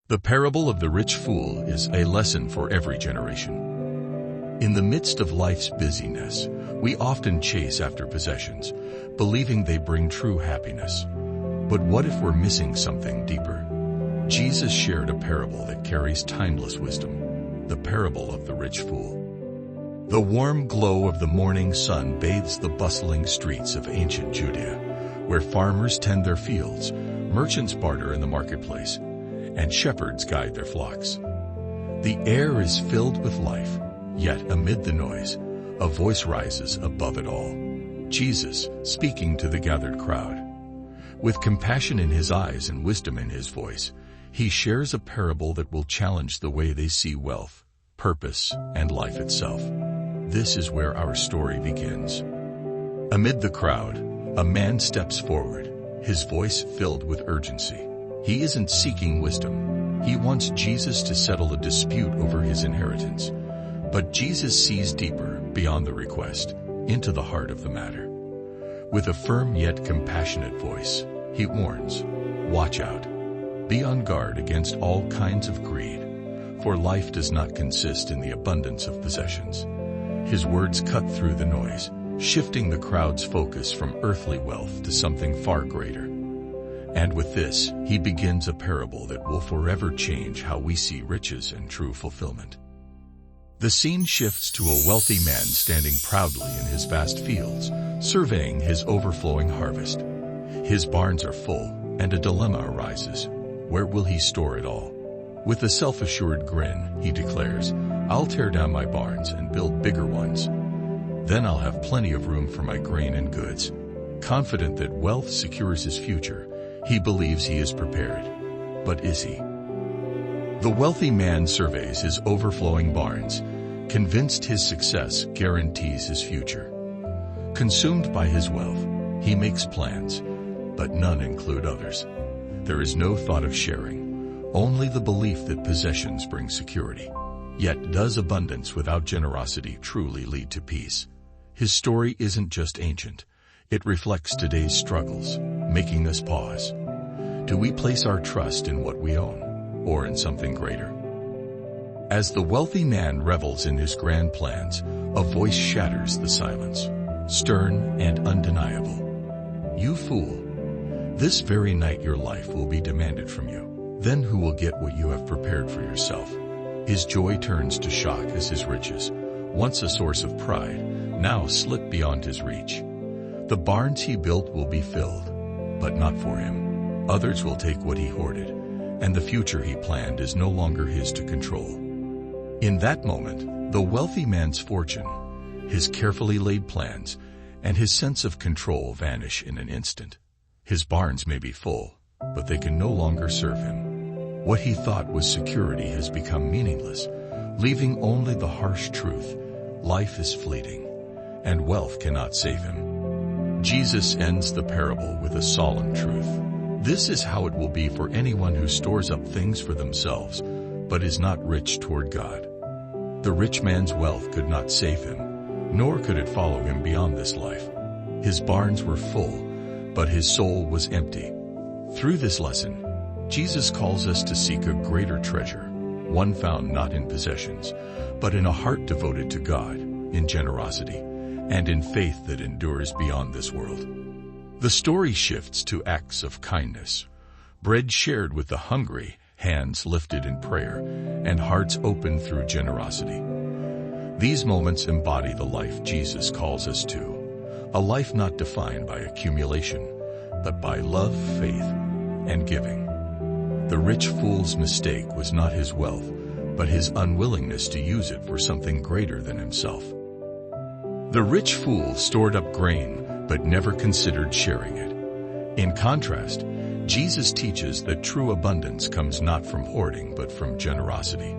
The parable of the rich fool is a lesson for every generation. In the midst of life's busyness, we often chase after possessions, believing they bring true happiness. But what if we're missing something deeper? Jesus shared a parable that carries timeless wisdom, the parable of the rich fool. The warm glow of the morning sun bathes the bustling streets of ancient Judea, where farmers tend their fields, merchants barter in the marketplace, and shepherds guide their flocks. The air is filled with life, yet amid the noise, a voice rises above it all. Jesus, speaking to the gathered crowd. With compassion in his eyes and wisdom in his voice, he shares a parable that will challenge the way they see wealth, purpose, and life itself. This is where our story begins. Amid the crowd, a man steps forward, his voice filled with urgency. He isn't seeking wisdom. He wants Jesus to settle a dispute over his inheritance. But Jesus sees deeper, beyond the request, into the heart of the matter. With a firm yet compassionate voice, he warns, "Watch out. Be on guard against all kinds of greed, for life does not consist in the abundance of possessions." His words cut through the noise, shifting the crowd's focus from earthly wealth to something far greater. And with this, he begins a parable that will forever change how we see riches and true fulfillment. The scene shifts to a wealthy man standing proudly in his vast fields, surveying his overflowing harvest. His barns are full, and a dilemma arises. Where will he store it all? With a self-assured grin, he declares, "I'll tear down my barns and build bigger ones. Then I'll have plenty of room for my grain and goods." Confident that wealth secures his future, he believes he is prepared. But is he? The wealthy man surveys his overflowing barns, convinced his success guarantees his future. Consumed by his wealth, he makes plans, but none include others. There is no thought of sharing, only the belief that possessions bring security. Yet does abundance without generosity truly lead to peace? His story isn't just ancient. It reflects today's struggles, making us pause. Do we place our trust in what we own, or in something greater? As the wealthy man revels in his grand plans, a voice shatters the silence, stern and undeniable. "You fool! This very night your life will be demanded from you. Then who will get what you have prepared for yourself?" His joy turns to shock as his riches, once a source of pride, now slip beyond his reach. The barns he built will be filled, but not for him. Others will take what he hoarded, and the future he planned is no longer his to control. In that moment, the wealthy man's fortune, his carefully laid plans, and his sense of control vanish in an instant. His barns may be full, but they can no longer serve him. What he thought was security has become meaningless, leaving only the harsh truth: life is fleeting, and wealth cannot save him. Jesus ends the parable with a solemn truth. This is how it will be for anyone who stores up things for themselves, but is not rich toward God. The rich man's wealth could not save him, nor could it follow him beyond this life. His barns were full, but his soul was empty. Through this lesson, Jesus calls us to seek a greater treasure, one found not in possessions, but in a heart devoted to God, in generosity, and in faith that endures beyond this world. The story shifts to acts of kindness, bread shared with the hungry, hands lifted in prayer, and hearts opened through generosity. These moments embody the life Jesus calls us to, a life not defined by accumulation, but by love, faith, and giving. The rich fool's mistake was not his wealth, but his unwillingness to use it for something greater than himself. The rich fool stored up grain, but never considered sharing it. In contrast, Jesus teaches that true abundance comes not from hoarding but from generosity.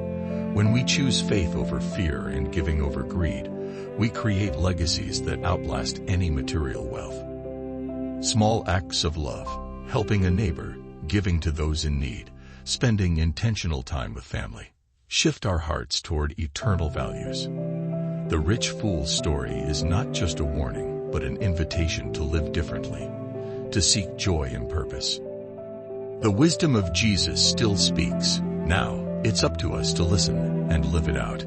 When we choose faith over fear and giving over greed, we create legacies that outlast any material wealth. Small acts of love, helping a neighbor, giving to those in need, spending intentional time with family, shift our hearts toward eternal values. The rich fool's story is not just a warning, but an invitation to live differently, to seek joy and purpose. The wisdom of Jesus still speaks, Now, it's up to us to listen and live it out.